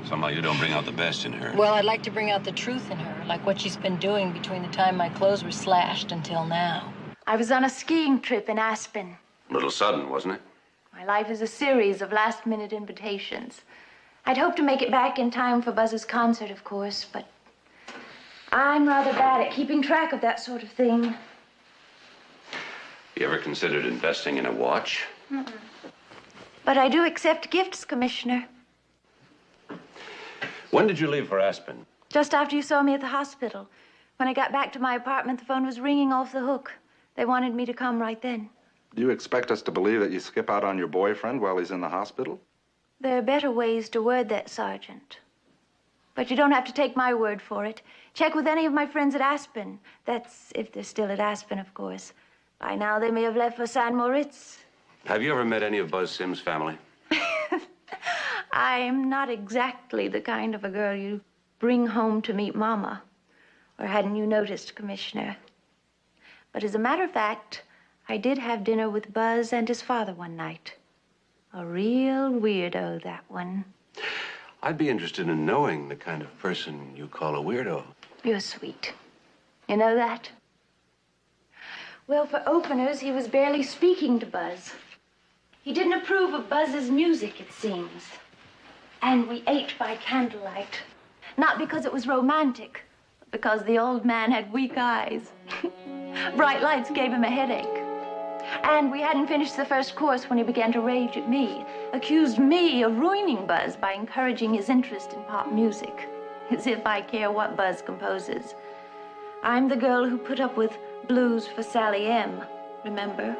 Somehow you don't bring out the best in her. Well, I'd like to bring out the truth in her, like what she's been doing between the time my clothes were slashed until now. I was on a skiing trip in Aspen. A little sudden, wasn't it? My life is a series of last-minute invitations. I'd hoped to make it back in time for Buzz's concert, of course, but I'm rather bad at keeping track of that sort of thing. You ever considered investing in a watch? Mm-mm. But I do accept gifts, Commissioner. When did you leave for Aspen? Just after you saw me at the hospital. When I got back to my apartment, the phone was ringing off the hook. They wanted me to come right then. Do you expect us to believe that you skip out on your boyfriend while he's in the hospital? There are better ways to word that, Sergeant. But you don't have to take my word for it. Check with any of my friends at Aspen. That's if they're still at Aspen, of course. By now, they may have left for San Moritz. Have you ever met any of Buzz Sims' family? I'm not exactly the kind of a girl you bring home to meet Mama. Or hadn't you noticed, Commissioner? But as a matter of fact, I did have dinner with Buzz and his father one night. A real weirdo, that one. I'd be interested in knowing the kind of person you call a weirdo. You're sweet. You know that? Well, for openers, he was barely speaking to Buzz. He didn't approve of Buzz's music, it seems. And we ate by candlelight. Not because it was romantic, but because the old man had weak eyes. Bright lights gave him a headache. And we hadn't finished the first course when he began to rage at me, accused me of ruining Buzz by encouraging his interest in pop music. As if I care what Buzz composes. I'm the girl who put up with blues for Sally M, remember?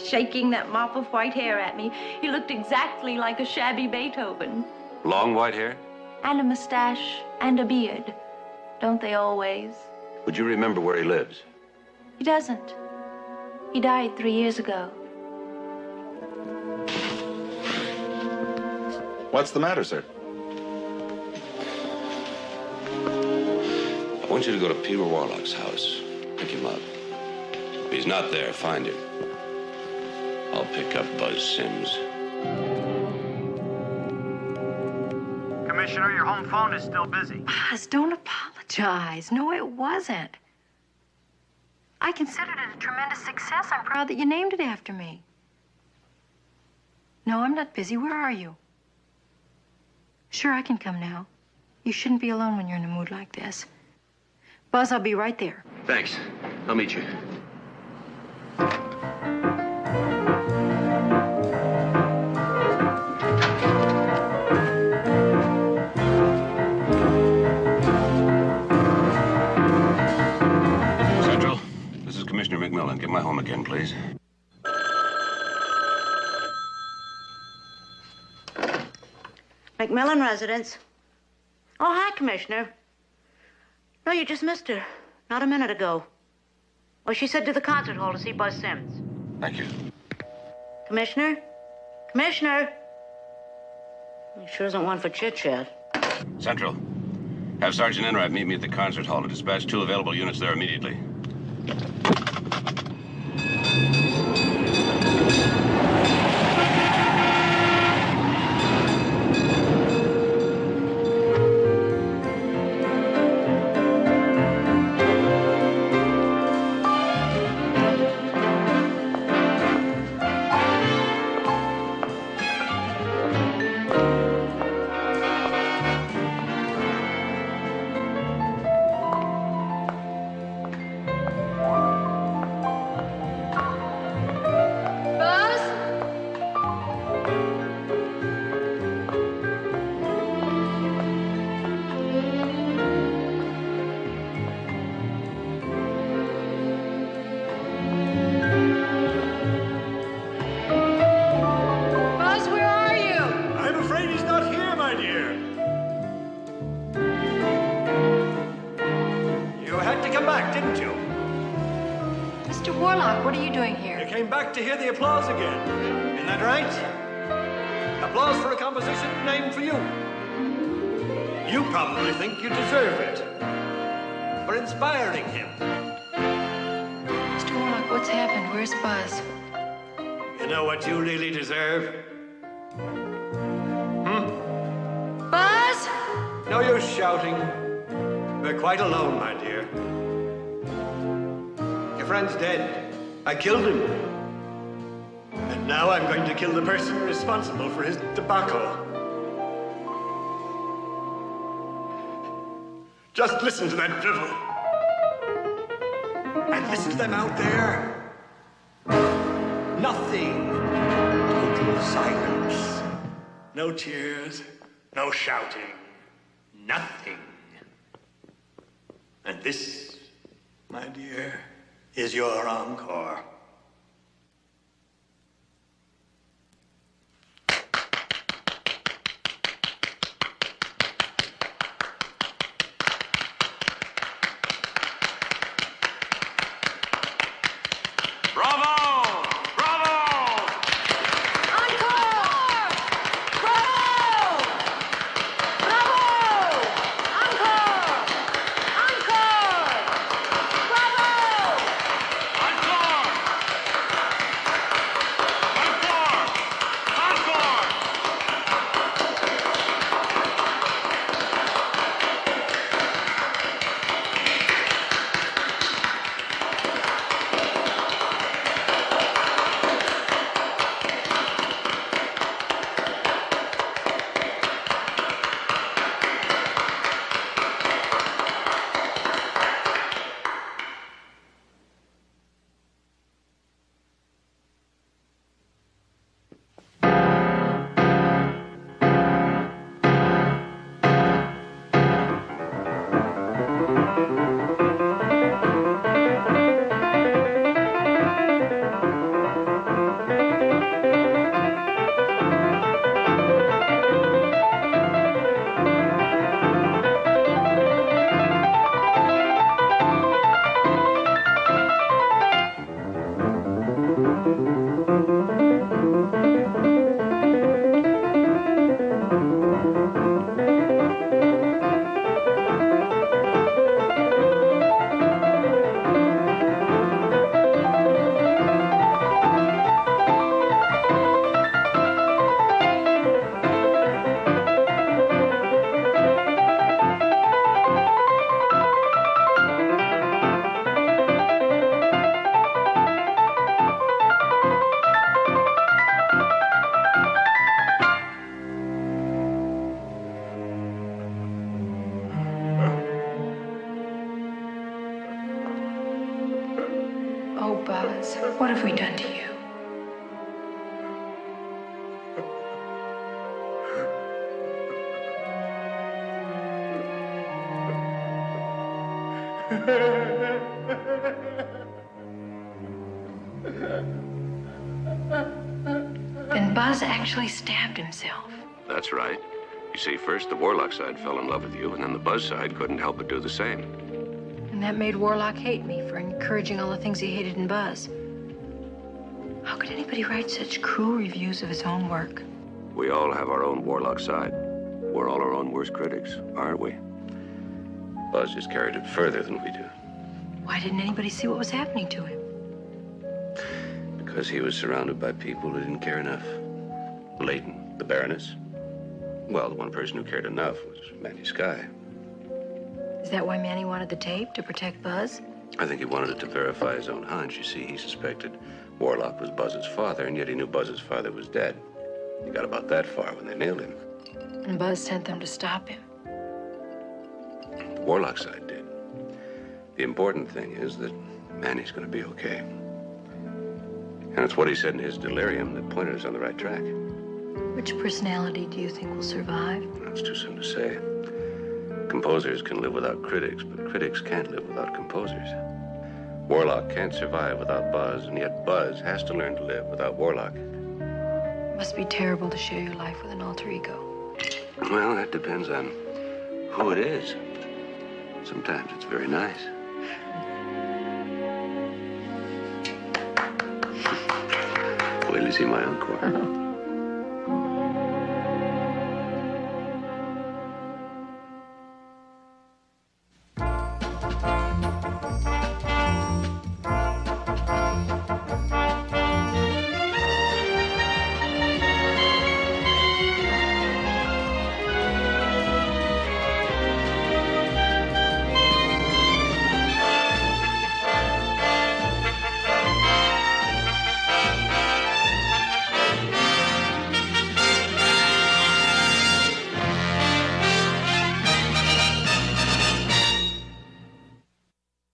Shaking that mop of white hair at me, he looked exactly like a shabby Beethoven. Long white hair? And a mustache and a beard. Don't they always? Would you remember where he lives? He doesn't. He died 3 years ago. What's the matter, sir? I want you to go to Peter Warlock's house. Pick him up. If he's not there, find him. I'll pick up Buzz Sims. Commissioner, your home phone is still busy. Buzz, don't apologize. No, it wasn't. I considered it a tremendous success. I'm proud that you named it after me. No, I'm not busy. Where are you? Sure, I can come now. You shouldn't be alone when you're in a mood like this. Buzz, I'll be right there. Thanks. I'll meet you. Central, this is Commissioner McMillan. Get my home again, please. Macmillan residence. Oh, hi, Commissioner. No, you just missed her. Not a minute ago. Well, she said to the concert hall to see Buzz Sims. Thank you. Commissioner? Commissioner? He sure isn't one for chit-chat. Central, have Sergeant Enright meet me at the concert hall to dispatch 2 available units there immediately. To hear the applause again. Isn't that right? Applause for a composition named for you. You probably think you deserve it for inspiring him. Mr. Warlock, what's happened? Where's Buzz? You know what you really deserve? Buzz? No use shouting. We're quite alone, my dear. Your friend's dead. I killed him. And now I'm going to kill the person responsible for his debacle. Just listen to that drivel. And listen to them out there. Nothing. Total silence. No cheers. No shouting. Nothing. And this, my dear, is your encore. Oh, Buzz, what have we done to you? Then Buzz actually stabbed himself. That's right. You see, first the Warlock side fell in love with you, and then the Buzz side couldn't help but do the same. And that made Warlock hate me for encouraging all the things he hated in Buzz. How could anybody write such cruel reviews of his own work? We all have our own Warlock side. We're all our own worst critics, aren't we? Buzz just carried it further than we do. Why didn't anybody see what was happening to him? Because he was surrounded by people who didn't care enough. Layton, the Baroness. Well, the one person who cared enough was Manny Skye. Is that why Manny wanted the tape, to protect Buzz? I think he wanted it to verify his own hunch. You see, he suspected Warlock was Buzz's father, and yet he knew Buzz's father was dead. He got about that far when they nailed him. And Buzz sent them to stop him. The Warlock side did. The important thing is that Manny's going to be okay. And it's what he said in his delirium that pointed us on the right track. Which personality do you think will survive? It's too soon to say. Composers can live without critics, but critics can't live without composers. Warlock can't survive without Buzz, and yet Buzz has to learn to live without Warlock. It must be terrible to share your life with an alter ego. Well, that depends on who it is. Sometimes it's very nice. Wait till you see my encore.